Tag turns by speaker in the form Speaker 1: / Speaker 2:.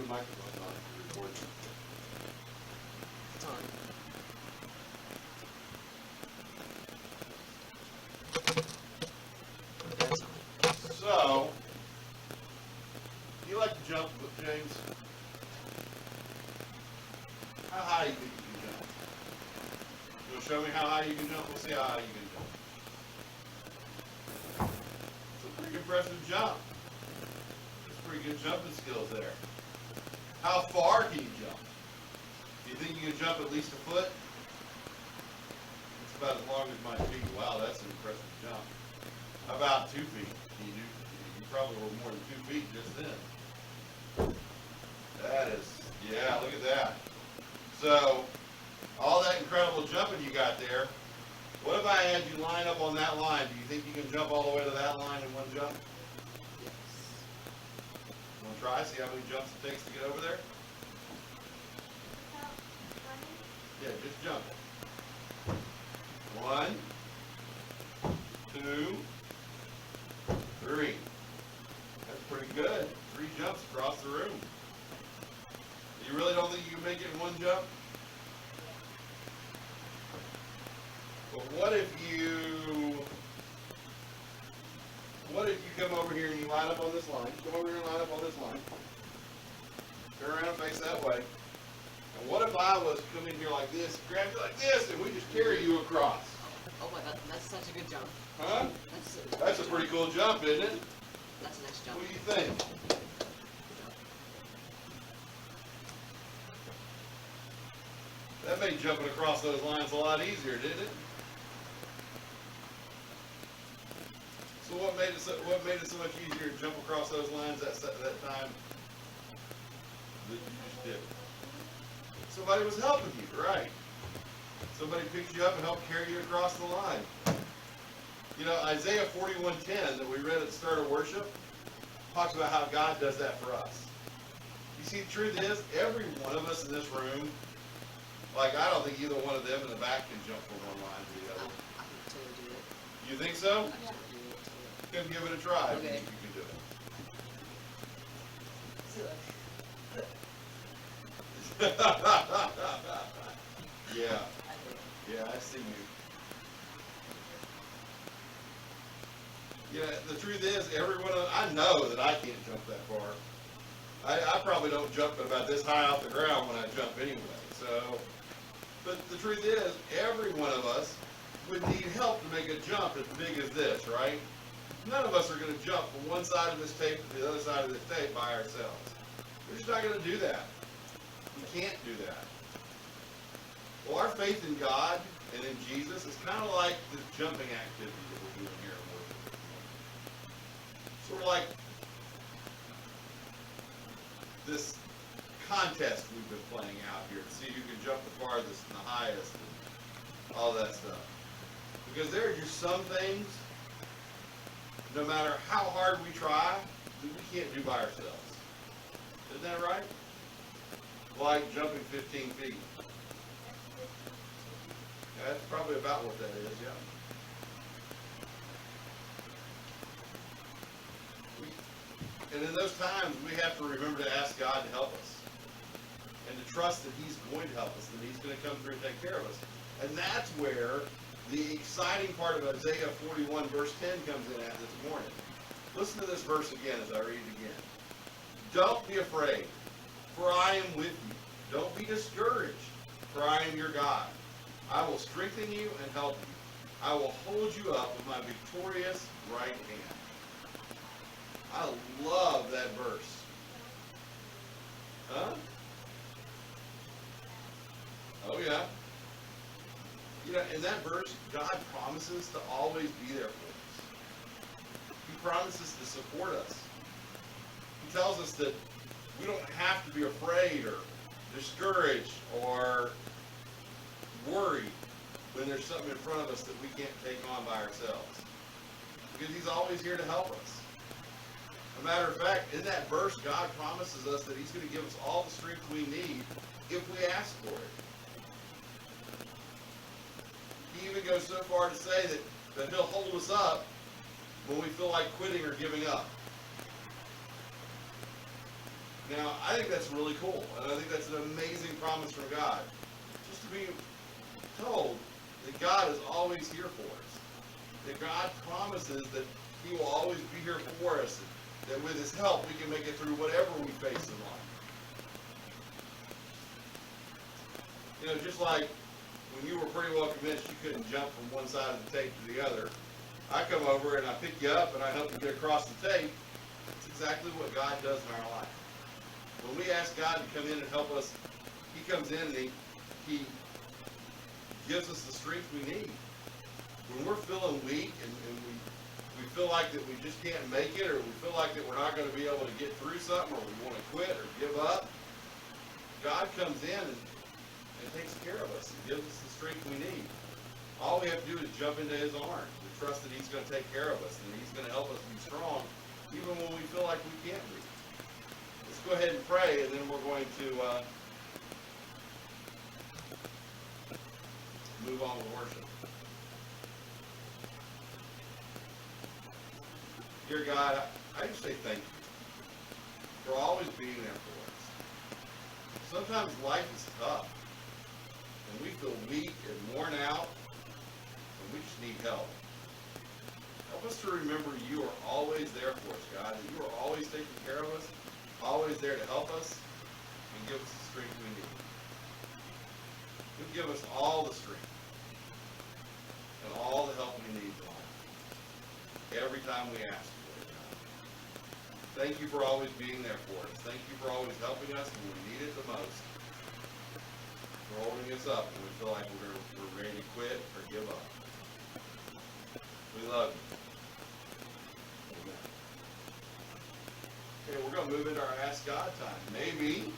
Speaker 1: the microphone's on if you're recording.
Speaker 2: It's on. That's on.
Speaker 1: So, you like to jump, James? How high do you think you can jump? You'll show me how high you can jump? We'll see how high you can jump. It's a pretty impressive jump. There's pretty good jumping skills there. How far can you jump? Do you think you can jump at least a foot? It's about as long as my feet. Wow, that's an impressive jump. How about 2 feet? You probably were more than 2 feet just then. That is, yeah, look at that. So, all that incredible jumping you got there, what if I had you line up on that line? Do you think you can jump all the way to that line in one jump?
Speaker 2: Yes.
Speaker 1: You want to try? See how many jumps it takes to get over there? Yeah, just jump. 1, 2, 3. That's pretty good. 3 jumps across the room. You really don't think you can make it in one jump? But what if you come over here and you line up on this line? Come over here and line up on this line. Turn around and face that way. And what if I was coming here like this, grab you like this, and we just carry you across?
Speaker 2: Oh my god, that's such a good jump.
Speaker 1: Huh? That's a pretty cool jump, isn't it?
Speaker 2: That's a nice jump.
Speaker 1: What do you think? That made jumping across those lines a lot easier, didn't it? So what made it so much easier to jump across those lines that time that you just did? Somebody was helping you, right? Somebody picked you up and helped carry you across the line. You know, Isaiah 41:10 that we read at the start of worship talks about how God does that for us. You see, the truth is, every one of us in this room, like I don't think either one of them in the back can jump from one line to the other.
Speaker 2: I can totally do it.
Speaker 1: You think so?
Speaker 2: Yeah.
Speaker 1: Come give it a try.
Speaker 2: Okay.
Speaker 1: You can do it. Yeah. Yeah, I see you. Yeah, the truth is, I know that I can't jump that far. I probably don't jump about this high off the ground when I jump anyway. So, but the truth is, every one of us would need help to make a jump as big as this, right? None of us are going to jump from one side of this tape to the other side of this tape by ourselves. We're just not going to do that. We can't do that. Well, our faith in God and in Jesus is kind of like this jumping activity that we're doing here in worship. Sort of like this contest we've been playing out here to see who can jump the farthest and the highest and all that stuff. Because there are just some things, no matter how hard we try, that we can't do by ourselves. Isn't that right? Like jumping 15 feet. Yeah, that's probably about what that is, yeah. And in those times, we have to remember to ask God to help us. And to trust that He's going to help us, that He's going to come through and take care of us. And that's where the exciting part of Isaiah 41 verse 10 comes in at this morning. Listen to this verse again as I read it again. Don't be afraid, for I am with you. Don't be discouraged, for I am your God. I will strengthen you and help you. I will hold you up with my victorious right hand. I love that verse. Huh? Oh, yeah. You know, in that verse, God promises to always be there for us. He promises to support us. He tells us that we don't have to be afraid or discouraged or worried when there's something in front of us that we can't take on by ourselves. Because He's always here to help us. As a matter of fact, in that verse, God promises us that He's going to give us all the strength we need if we ask for it. He even goes so far to say that He'll hold us up when we feel like quitting or giving up. Now, I think that's really cool, and I think that's an amazing promise from God. Just to be told that God is always here for us. That God promises that He will always be here for us, and that with His help we can make it through whatever we face in life. You know, just like when you were pretty well convinced you couldn't jump from one side of the tape to the other, I come over and I pick you up and I help you get across the tape. It's exactly what God does in our life. When we ask God to come in and help us, He comes in and He gives us the strength we need. When we're feeling weak and we feel like that we just can't make it, or we feel like that we're not going to be able to get through something, or we want to quit or give up, God comes in and takes care of us and gives us the strength we need. All we have to do is jump into His arms and trust that He's going to take care of us and He's going to help us be strong even when we feel like we can't be. Let's go ahead and pray, and then we're going to move on with worship. Dear God, I just say thank you for always being there for us. Sometimes life is tough, and we feel weak and worn out, and we just need help. Help us to remember you are always there for us, God, that you are always taking care of us, always there to help us, and give us the strength we need. You give us all the strength and all the help we need in life, every time we ask for it, God. Thank you for always being there for us. Thank you for always helping us when we need it the most. For holding us up when we feel like we're ready to quit or give up. We love you. Amen. Okay, we're going to move into our Ask God time. Maybe